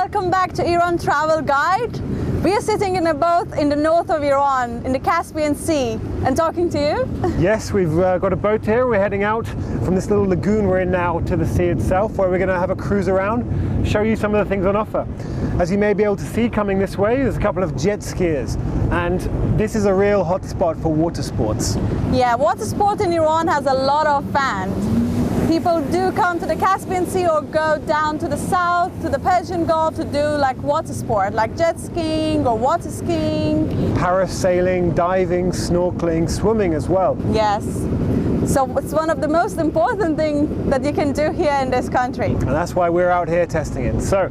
welcome back to Iran Travel Guide. We are sitting in a boat in the north of Iran, in the Caspian Sea, and talking to you. Yes, we've got a boat here. We're heading out from this little lagoon we're in now to the sea itself, where we're going to have a cruise around, show you some of the things on offer. As you may be able to see coming this way, there's a couple of jet skiers, and this is a real hot spot for water sports. Yeah, water sport in Iran has a lot of fans. People do come to the Caspian Sea or go down to the south, to the Persian Gulf to do like water sport, like jet skiing or water skiing. Parasailing, diving, snorkeling, swimming as well. Yes. So it's one of the most important things that you can do here in this country. And that's why we're out here testing it. So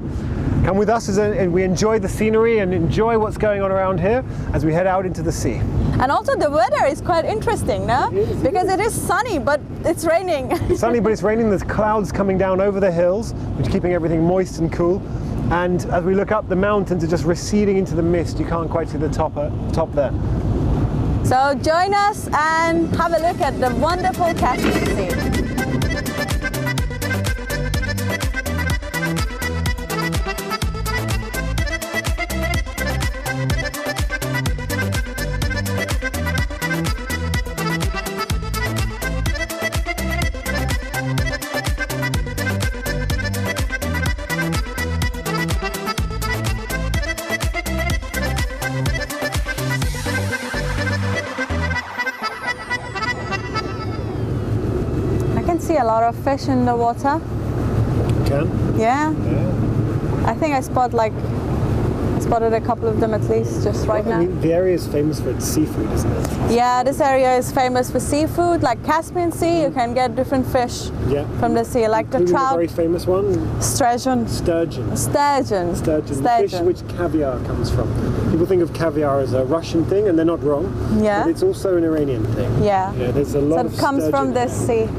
come with us and we enjoy the scenery and enjoy what's going on around here as we head out into the sea. And also the weather is quite interesting, no? Because it is sunny, but it's raining. It's sunny, but it's raining. There's clouds coming down over the hills, which are keeping everything moist and cool. And as we look up, the mountains are just receding into the mist. You can't quite see the top there. So join us and have a look at the wonderful Caspian Sea. See a lot of fish in the water. You can? Yeah. I think I spotted a couple of them at least just right now. I mean, the area is famous for its seafood, isn't it? Yeah, this area is famous for seafood, like Caspian Sea. You can get different fish from the sea, like the trout. A very famous one. Sturgeon. Sturgeon. Sturgeon. Sturgeon. The fish which caviar comes from. People think of caviar as a Russian thing, and they're not wrong. Yeah. But it's also an Iranian thing. Yeah. There's a lot of So it comes from this sea.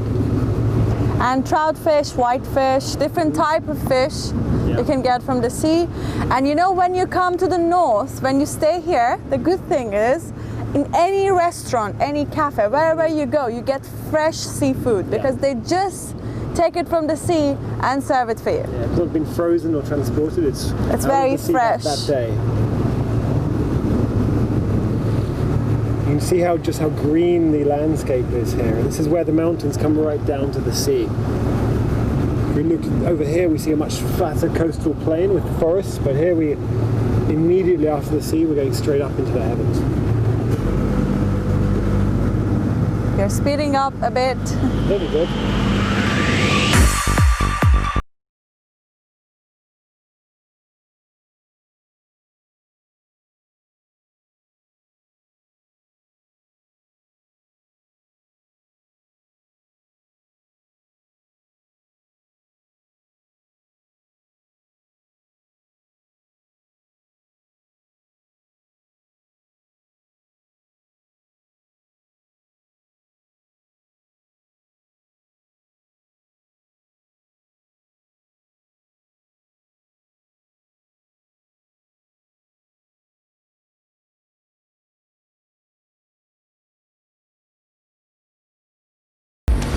And trout fish, white fish, different type of fish you can get from the sea. And you know, when you come to the north, when you stay here, the good thing is, in any restaurant, any cafe, wherever you go, you get fresh seafood because they just take it from the sea and serve it for you. Yeah, it's not been frozen or transported. It's very fresh. That day. You can see how green the landscape is here. This is where the mountains come right down to the sea. If we look over here, we see a much flatter coastal plain with forests, but here we, immediately after the sea, we're going straight up into the heavens. You're speeding up a bit. Very good.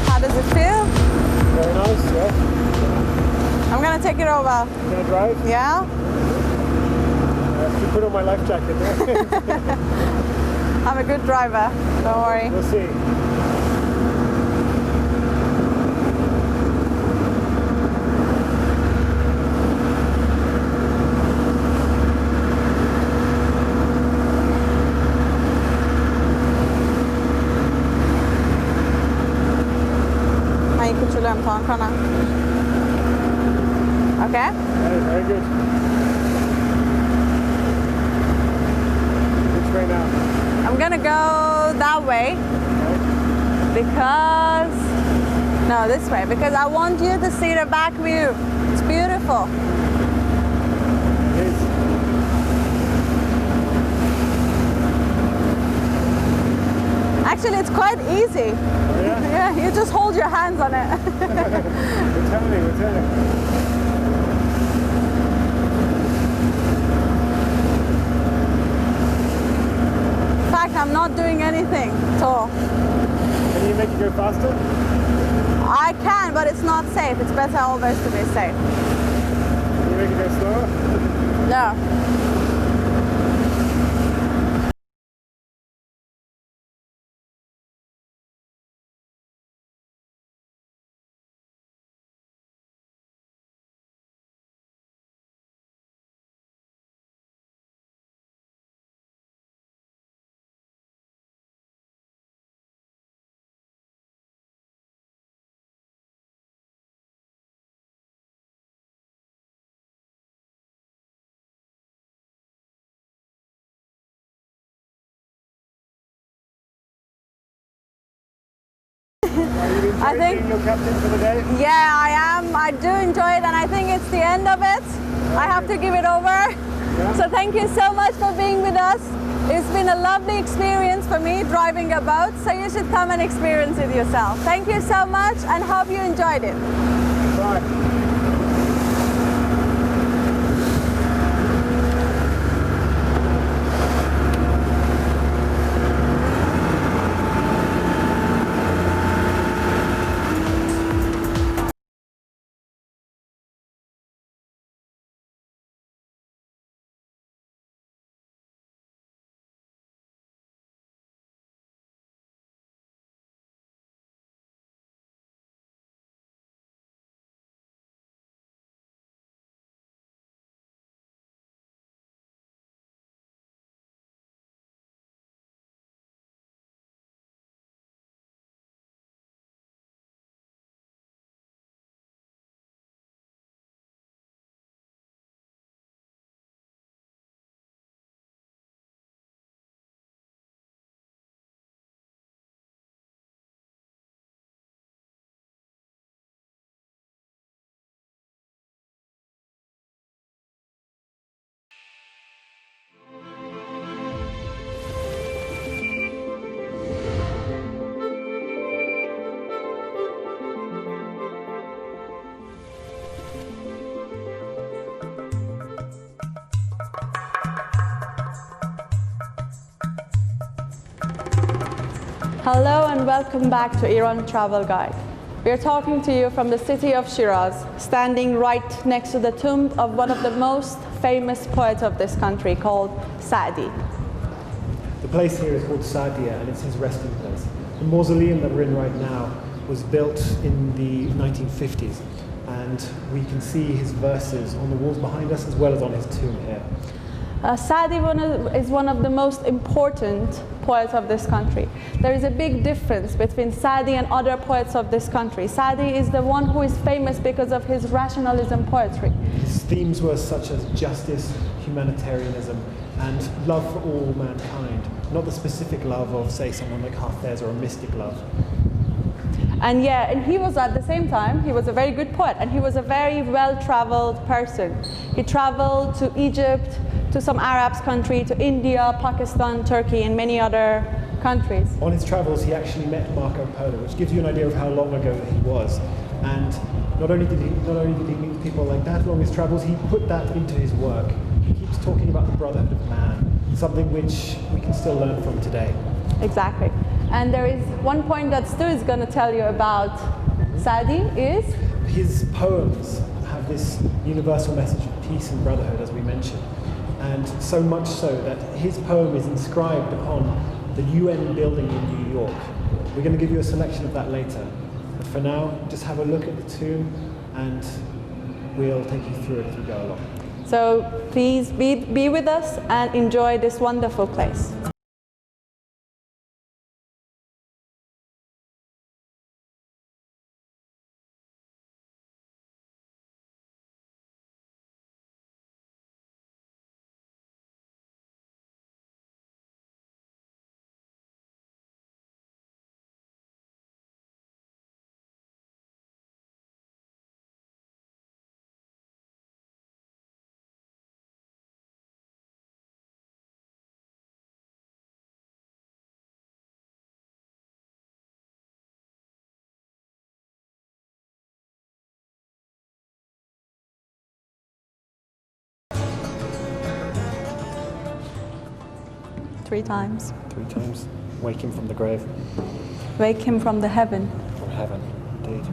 How does it feel? Very nice, yeah. I'm gonna take it over. You gonna drive? Yeah? I have to put on my life jacket there. I'm a good driver, don't worry. We'll see. Okay? Very good. Which way now? I'm gonna go that way because, no, this way, because I want you to see the back view. It's beautiful. It is. Actually, it's quite easy. Oh, yeah? Yeah, you just hold your hands on it. We're turning. In fact, I'm not doing anything at all. Can you make it go faster? I can, but it's not safe. It's better always to be safe. Yeah. make it go slower? No. Are you enjoying being your captain for the day? Yeah, I am. I do enjoy it, and I think it's the end of it. I have to give it over. Yeah. So thank you so much for being with us. It's been a lovely experience for me driving a boat, so you should come and experience it yourself. Thank you so much, and hope you enjoyed it. Bye. Hello and welcome back to Iran Travel Guide. We are talking to you from the city of Shiraz, standing right next to the tomb of one of the most famous poets of this country, called Sa'di. The place here is called Sa'diya, and it's his resting place. The mausoleum that we're in right now was built in the 1950s, and we can see his verses on the walls behind us as well as on his tomb here. Sa'di is one of the most important poets of this country. There is a big difference between Sa'di and other poets of this country. Sa'di is the one who is famous because of his rationalism poetry. His themes were such as justice, humanitarianism, and love for all mankind, not the specific love of, say, someone like Hafez or a mystic love. And yeah, and he was at the same time, he was a very good poet, and he was a very well-traveled person. He traveled to Egypt, to some Arab country, to India, Pakistan, Turkey, and many other countries. On his travels, he actually met Marco Polo, which gives you an idea of how long ago he was. And not only did he meet people like that along his travels, he put that into his work. He keeps talking about the brotherhood of man, something which we can still learn from today. Exactly. And there is one point that Stu is going to tell you about Sa'di is? His poems have this universal message of peace and brotherhood, as we mentioned. And so much so that his poem is inscribed upon the UN building in New York. We're going to give you a selection of that later. But for now, just have a look at the tomb and we'll take you through it as we go along. So please be with us and enjoy this wonderful place. Three times. 3 times. Wake him from the grave. Wake him from the heaven. From heaven, indeed.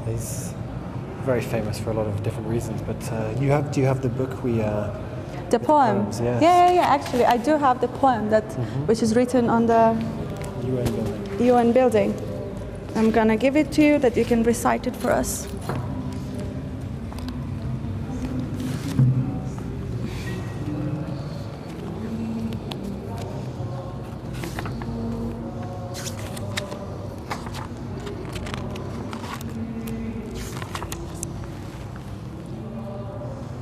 He's very famous for a lot of different reasons. But do you have the book the poem? Poems, yes. Yeah. Actually, I do have the poem that which is written on the UN building. UN building. I'm gonna give it to you that you can recite it for us.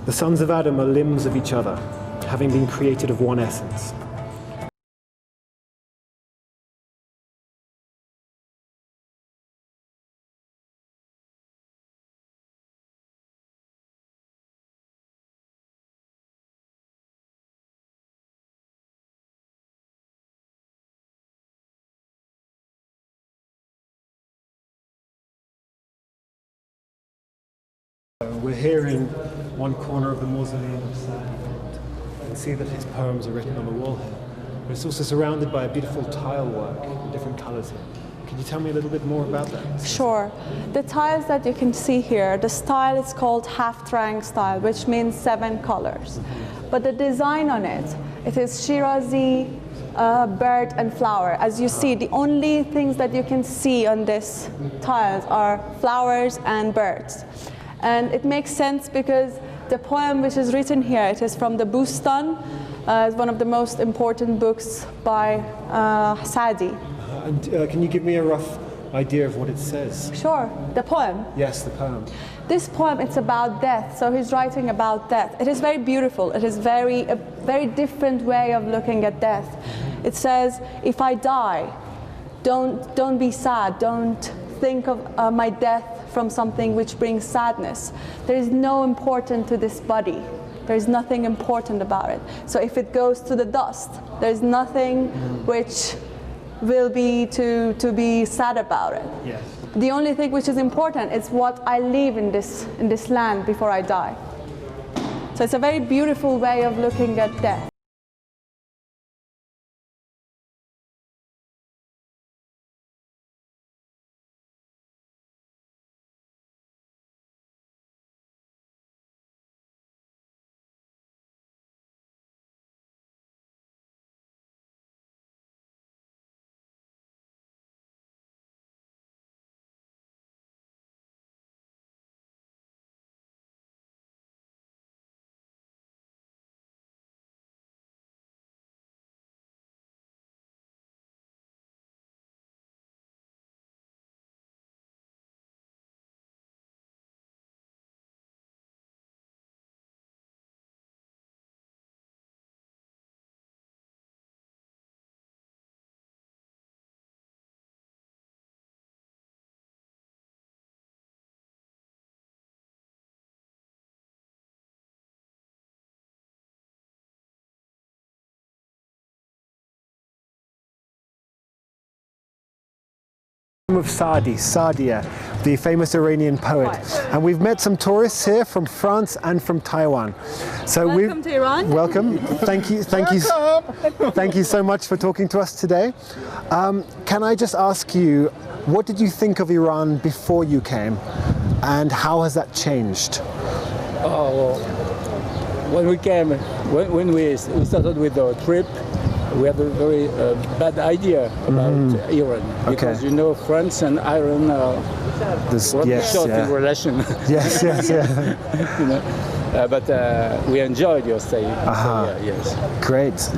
The sons of Adam are limbs of each other, having been created of one essence. We're here in one corner of the mausoleum of Sadi. You can see that his poems are written on the wall here. But it's also surrounded by a beautiful tile work in different colors here. Can you tell me a little bit more about that? Sure. The tiles that you can see here, the style is called half-triangle style, which means 7 colors. But the design on it, it is Shirazi, bird and flower. As you see, the only things that you can see on this tiles are flowers and birds. And it makes sense because the poem which is written here, it is from the Bustan. It's one of the most important books by Sadi. And can you give me a rough idea of what it says? Sure. The poem? Yes, the poem. This poem, it's about death. So he's writing about death. It is very beautiful. It is a very different way of looking at death. It says, if I die, don't be sad. Don't think of my death from something which brings sadness. There is no importance to this body. There is nothing important about it. So if it goes to the dust, there is nothing which will be to be sad about it. Yes. The only thing which is important is what I leave in this land before I die. So it's a very beautiful way of looking at death. Of Saadia, the famous Iranian poet. And we've met some tourists here from France and from Taiwan. So Welcome to Iran. Welcome. Thank you so much for talking to us today. Can I just ask you, what did you think of Iran before you came, and how has that changed? When we came, when we started with the trip, we had a very bad idea about Iran, because you know France and Iran are short in relation. Yes. You know? But we enjoyed your stay. So, yeah, yes. Great.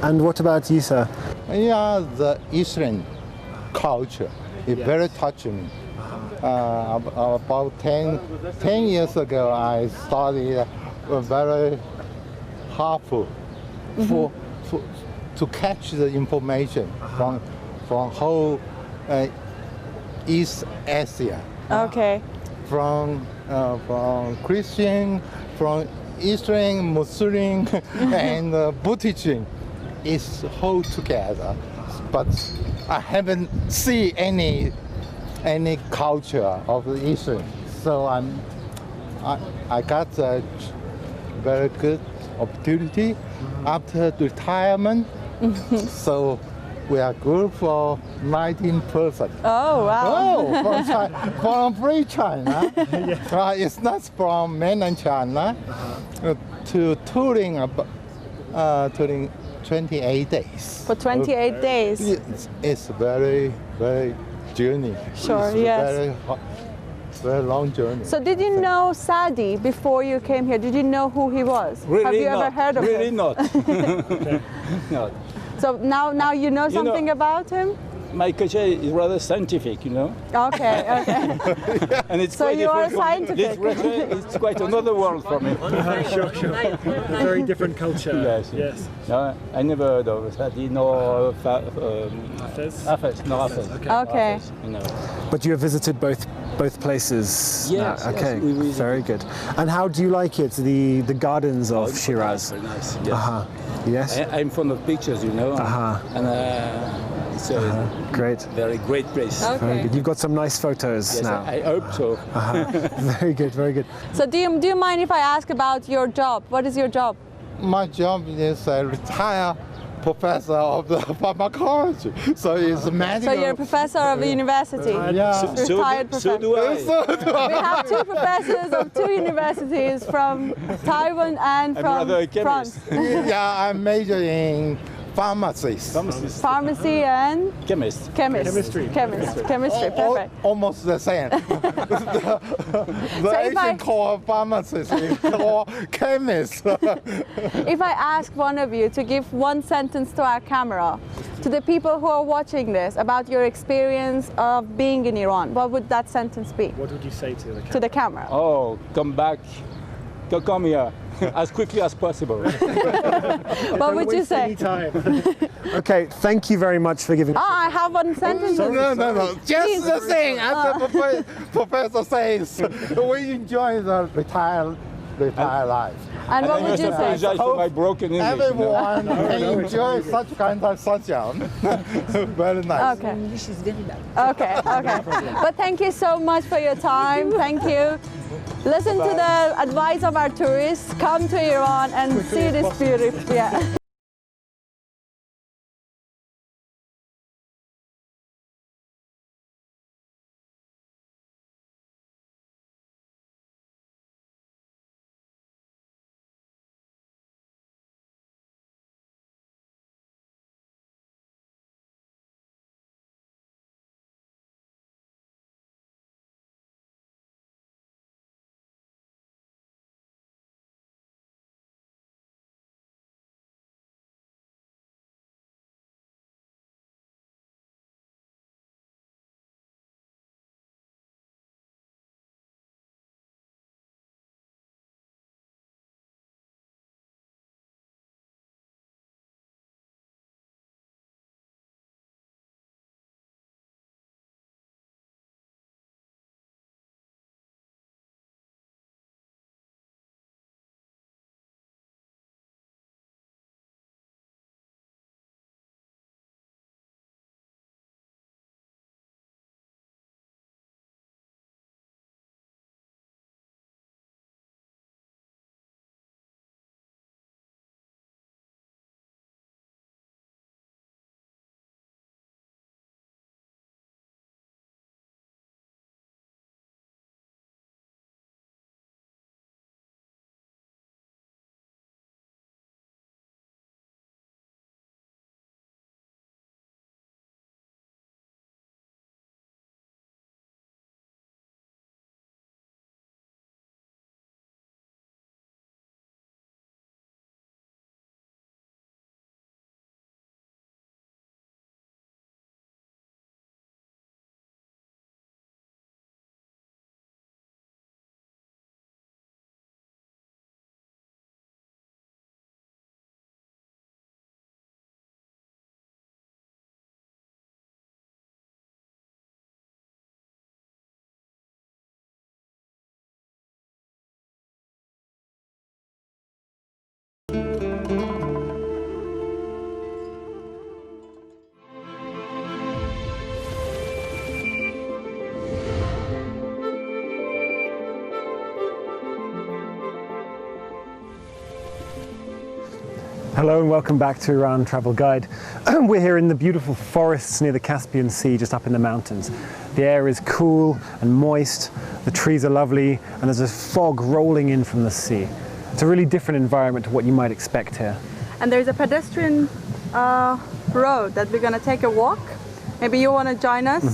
And what about you, sir? Yeah, the Eastern culture is very touching. About 10 years ago, I studied very helpful to catch the information from whole East Asia. Okay. From Christian, from Eastern, Muslim, and Buddhism is whole together. But I haven't seen any culture of the Eastern, so I got a very good opportunity after retirement. So we are a group of 19 persons. Oh, wow. Oh, from China, from free China. It's not from mainland China. To touring, touring 28 days. For 28 days. It's very, very journey. Sure, it's yes. Very long journey. So did you know Sadi before you came here? Did you know who he was? Really Have you not. ever heard of really him? not. Not. So now you know something about him? My culture is rather scientific, you know. Okay, okay. And it's So quite you are different from scientific. literature. It's quite another world for me. Sure. A very different culture. Yes. No, I never heard of Sadi nor Hafez? Hafez, no Hafez. Okay. You know. But you have visited both places. Yes, Okay. yes, we visited. Very good. And how do you like it? The gardens of Shiraz. Very nice. Yes. Yes. I'm fond of pictures, you know. And it's a Great. very great place. Okay. Very good. You've got some nice photos Yes, now. I hope so. Very good. Very good. So do you mind if I ask about your job? What is your job? My job is a retired professor of the pharmacology. So it's medical. So you're a professor of a university. Yeah. Retired So professor. do I. We have two professors of two universities from Taiwan and I'm rather a from chemist. France. Yeah, I major in pharmacies. Pharmacy and Chemist. Chemistry. Chemistry, perfect. Almost the same. the if I- Asian called pharmacist is called chemist. If I ask one of you to give one sentence to our camera, to the people who are watching this, about your experience of being in Iran, what would that sentence be What would you say to the to the camera? Oh, come back. Come here as quickly as possible. What would you say? Okay. Thank you very much for giving. I have one sentence. No. Just Please. the thing, as the professor says, we enjoy the retired life. And what would you say? Apologize for my broken English. You know? Everyone can enjoy such kind of sunshine. Very nice. Okay. English is very bad. Okay. But thank you so much for your time. Thank you. Listen to the advice of our tourists. Come to Iran and see this beauty. Yeah. Hello and welcome back to Iran Travel Guide. We're here in the beautiful forests near the Caspian Sea, just up in the mountains. The air is cool and moist, the trees are lovely, and there's a fog rolling in from the sea. It's a really different environment to what you might expect here. And there's a pedestrian road that we're going to take a walk. Maybe you want to join us.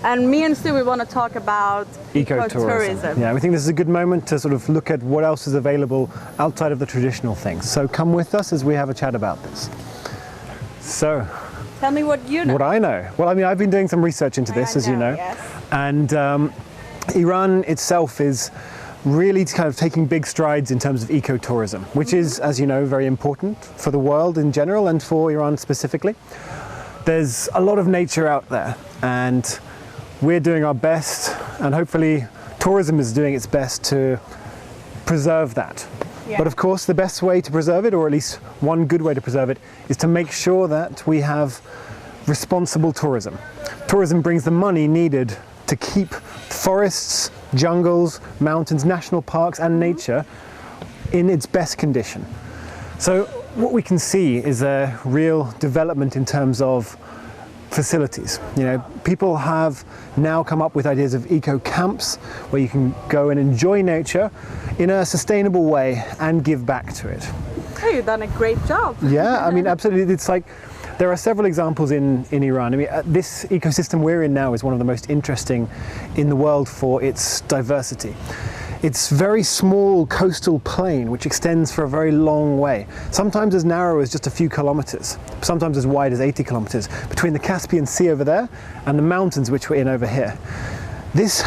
And me and Stu, we want to talk about ecotourism. Yeah, we think this is a good moment to sort of look at what else is available outside of the traditional things. So come with us as we have a chat about this. So, tell me what you know. What I know. Well, I mean, I've been doing some research into this, as you know. Yes. And Iran itself is really kind of taking big strides in terms of ecotourism, which is, as you know, very important for the world in general and for Iran specifically. There's a lot of nature out there, and we're doing our best, and hopefully tourism is doing its best to preserve that. Yeah. But of course, the best way to preserve it, or at least one good way to preserve it, is to make sure that we have responsible tourism. Tourism brings the money needed to keep forests, jungles, mountains, national parks, and nature in its best condition. So what we can see is a real development in terms of facilities. You know, people have now come up with ideas of eco camps where you can go and enjoy nature in a sustainable way and give back to it. Oh, you've done a great job. Yeah, I mean, absolutely. It's like there are several examples in Iran. I mean, this ecosystem we're in now is one of the most interesting in the world for its diversity. It's very small coastal plain which extends for a very long way, sometimes as narrow as just a few kilometers, sometimes as wide as 80 kilometers, between the Caspian Sea over there and the mountains which we're in over here. This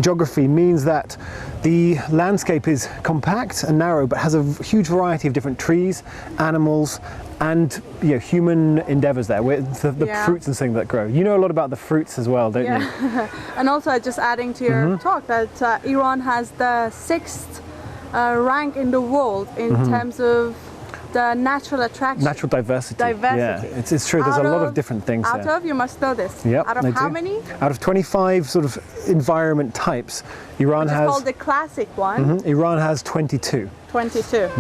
geography means that the landscape is compact and narrow, but has a huge variety of different trees, animals, and human endeavors there, with the fruits and things that grow. You know a lot about the fruits as well, don't you? And also, just adding to your talk, that Iran has the 6th rank in the world in terms of the natural attraction. Natural diversity. Yeah, it's true. There's a lot of different things out there. you must know this. Yep, out of how many? Out of 25 sort of environment types, Iran has... It's called the classic one. Iran has 22. 22.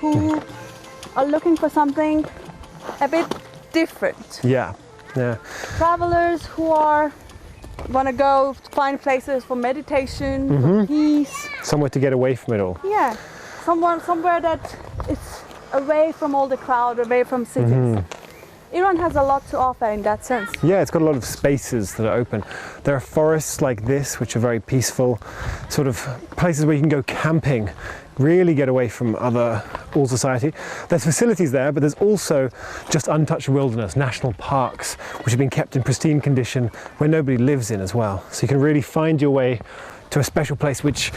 who are looking for something a bit different. Yeah, yeah. Travelers who want to go find places for meditation, for peace. Somewhere to get away from it all. Yeah, somewhere that it's away from all the crowd, away from cities. Iran has a lot to offer in that sense. Yeah, it's got a lot of spaces that are open. There are forests like this, which are very peaceful, sort of places where you can go camping, really get away from all society. There's facilities there, but there's also just untouched wilderness, national parks, which have been kept in pristine condition, where nobody lives in as well. So you can really find your way to a special place which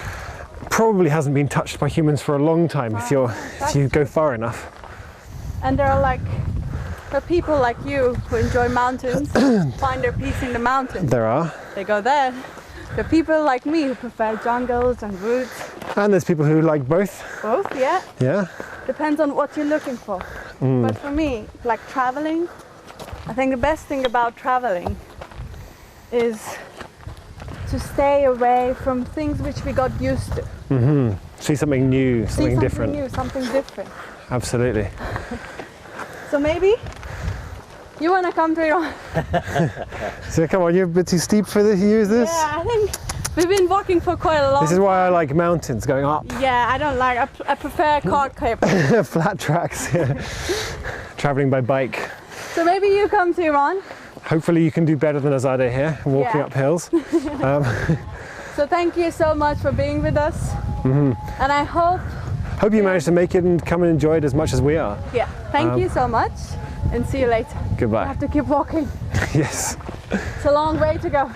probably hasn't been touched by humans for a long time if you go far enough. And there are people like you who enjoy mountains, find their peace in the mountains. There are. They go there. There are people like me who prefer jungles and woods. And there's people who like both. Both, yeah. Yeah. Depends on what you're looking for. But for me, like traveling, I think the best thing about traveling is to stay away from things which we got used to. See something new, something different. Something different. Absolutely. So maybe you want to come to Iran? So come on, you're a bit too steep for this. Use this. Yeah, I think we've been walking for quite a long time. This is why I like mountains, going up. Yeah, I don't like. I prefer car clip. Flat tracks. Yeah. Traveling by bike. So maybe you come to Iran. Hopefully you can do better than Azadeh here, walking up hills. So thank you so much for being with us. And I hope you managed to make it and come and enjoy it as much as we are. Yeah. Thank you so much, and see you later. Goodbye. I have to keep walking. Yes. It's a long way to go.